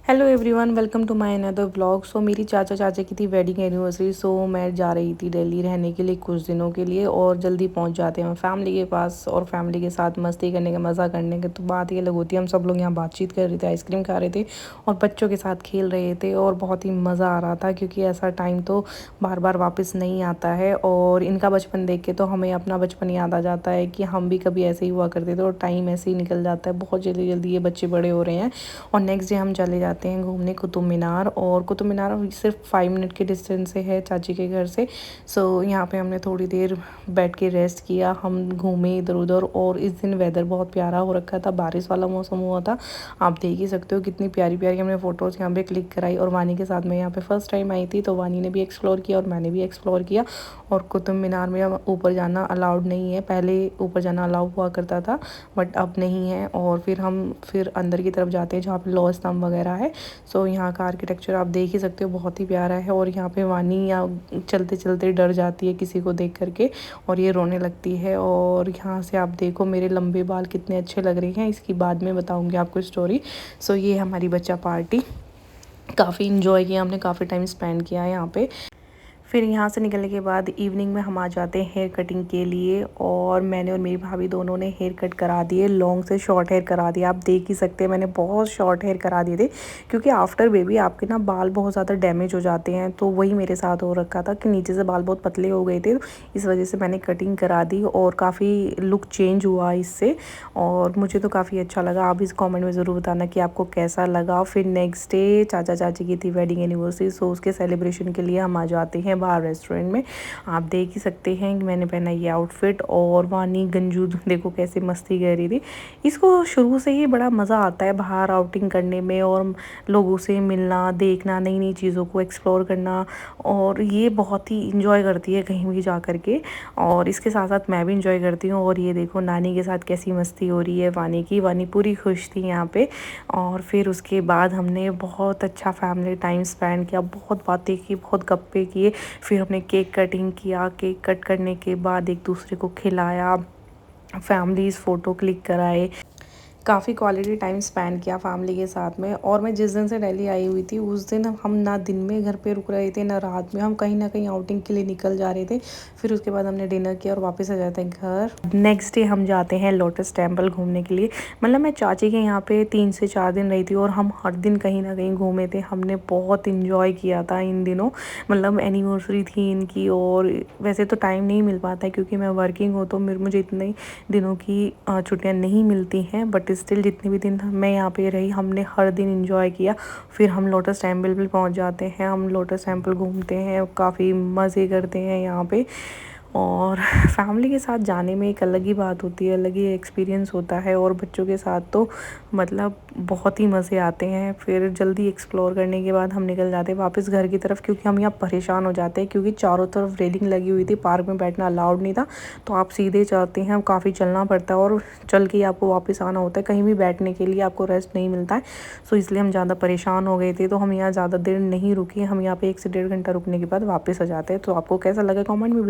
Hello everyone, welcome to my another vlog. So मेरी चाचा चाचा की थी वेडिंग एनिवर्सरी। सो मैं जा रही थी दिल्ली रहने के लिए कुछ दिनों के लिए, और जल्दी पहुंच जाते हैं फैमिली के पास और फैमिली के साथ मस्ती करने का, मज़ा करने के तो बात ये अलग होती है। हम सब लोग यहाँ बातचीत कर रहे थे, आइसक्रीम खा रहे थे और बच्चों के साथ खेल रहे थे, और बहुत ही मज़ा आ रहा था क्योंकि ऐसा टाइम तो बार बार वापस नहीं आता है। और इनका बचपन देख के तो हमें अपना बचपन याद आ जाता है कि हम भी कभी ऐसे ही हुआ करते थे, और टाइम ऐसे ही निकल जाता है। बहुत जल्दी जल्दी ये बच्चे बड़े हो रहे हैं। और नेक्स्ट डे हम चले जाते हैं घूमने कुतुब मीनार, और कुतुब मीनार सिर्फ 5 मिनट के डिस्टेंस से है चाची के घर से। सो यहाँ पे हमने थोड़ी देर बैठ के रेस्ट किया, हम घूमे इधर उधर। और इस दिन वेदर बहुत प्यारा हो रखा था, बारिश वाला मौसम हुआ था। आप देख ही सकते हो कितनी प्यारी प्यारी हमने फ़ोटोज़ यहाँ पे क्लिक कराई। और वानी के साथ मैं यहाँ पे फ़र्स्ट टाइम आई थी, तो वानी ने भी एक्सप्लोर किया और मैंने भी एक्सप्लोर किया। और कुतुब मीनार में अब ऊपर जाना अलाउड नहीं है, पहले ऊपर जाना अलाउ हुआ करता था बट अब नहीं है। और फिर अंदर की तरफ जाते हैं जहाँ पे लौह स्तंभ वगैरह है। सो यहाँ का आर्किटेक्चर आप देख ही सकते हो, बहुत ही प्यारा है। और यहाँ पे वानी या चलते चलते डर जाती है किसी को देख करके, और ये रोने लगती है। और यहाँ से आप देखो मेरे लंबे बाल कितने अच्छे लग रहे हैं, इसकी बाद में बताऊँगी आपको स्टोरी। सो ये हमारी बच्चा पार्टी, काफ़ी इन्जॉय किया हमने, काफ़ी टाइम स्पेंड किया है यहाँ पे। फिर यहाँ से निकलने के बाद इवनिंग में हम आ जाते हैं हेयर कटिंग के लिए, और मैंने और मेरी भाभी दोनों ने हेयर कट करा दिए, लॉन्ग से शॉर्ट हेयर करा दिया। आप देख ही सकते हैं मैंने बहुत शॉर्ट हेयर करा दिए थे, क्योंकि आफ्टर बेबी आपके ना बाल बहुत ज़्यादा डैमेज हो जाते हैं। तो वही मेरे साथ हो रखा था कि नीचे से बाल बहुत पतले हो गए थे, इस वजह से मैंने कटिंग करा दी और काफ़ी लुक चेंज हुआ इससे, और मुझे तो काफ़ी अच्छा लगा। आप इस कमेंट में ज़रूर बताना कि आपको कैसा लगा। फिर नेक्स्ट डे चाचा चाची की थी वेडिंग एनिवर्सरी, सो उसके सेलिब्रेशन के लिए हम आ जाते हैं बाहर रेस्टोरेंट में। आप देख ही सकते हैं कि मैंने पहना ये आउटफिट, और वानी गंजू देखो कैसे मस्ती कर रही थी। इसको शुरू से ही बड़ा मज़ा आता है बाहर आउटिंग करने में, और लोगों से मिलना, देखना, नई नई चीज़ों को एक्सप्लोर करना, और ये बहुत ही इंजॉय करती है कहीं भी जा कर के। और इसके साथ साथ मैं भी इंजॉय करती हूँ। और ये देखो नानी के साथ कैसी मस्ती हो रही है वानी की, वानी पूरी खुश थी यहाँ पे। और फिर उसके बाद हमने बहुत अच्छा फैमिली टाइम स्पेंड किया, बहुत बातें की, बहुत गप्पे किए। फिर हमने केक कटिंग किया, केक कट करने के बाद एक दूसरे को खिलाया, फैमिलीज़ फ़ोटो क्लिक कराए, काफ़ी क्वालिटी टाइम स्पेंड किया फैमिली के साथ में। और मैं जिस दिन से दिल्ली आई हुई थी उस दिन हम ना दिन में घर पे रुक रहे थे ना रात में, हम कहीं ना कहीं आउटिंग के लिए निकल जा रहे थे। फिर उसके बाद हमने डिनर किया और वापस आ जाते हैं घर। नेक्स्ट डे हम जाते हैं लोटस टेम्पल घूमने के लिए। मतलब मैं चाची के यहाँ पे 3 से 4 दिन रही थी, और हम हर दिन कहीं ना कहीं घूमे थे। हमने बहुत इन्जॉय किया था इन दिनों, मतलब एनिवर्सरी थी इनकी। और वैसे तो टाइम नहीं मिल पाता है क्योंकि मैं वर्किंग हूँ, तो मुझे इतने दिनों की छुट्टियाँ नहीं मिलती हैं, बट स्टिल जितने भी दिन मैं यहाँ पे रही हमने हर दिन एंजॉय किया। फिर हम लोटस टेम्पल भी पहुँच जाते हैं, हम लोटस टेम्पल घूमते हैं, काफ़ी मज़े करते हैं यहाँ पे। और फैमिली के साथ जाने में एक अलग ही बात होती है, अलग ही एक्सपीरियंस होता है। और बच्चों के साथ तो मतलब बहुत ही मज़े आते हैं। फिर जल्दी एक्सप्लोर करने के बाद हम निकल जाते हैं वापस घर की तरफ, क्योंकि हम यहाँ परेशान हो जाते हैं क्योंकि चारों तरफ रेलिंग लगी हुई थी, पार्क में बैठना अलाउड नहीं था। तो आप सीधे जाते हैं, काफ़ी चलना पड़ता है, और चल के आपको वापस आना होता है, कहीं भी बैठने के लिए आपको रेस्ट नहीं मिलता है। सो इसलिए हम ज़्यादा परेशान हो गए थे, तो हम यहाँ ज़्यादा देर नहीं रुके, हम यहाँ पे 1 से 1.5 घंटा रुकने के बाद वापस आ जाते हैं। तो आपको कैसा लगा कमेंट में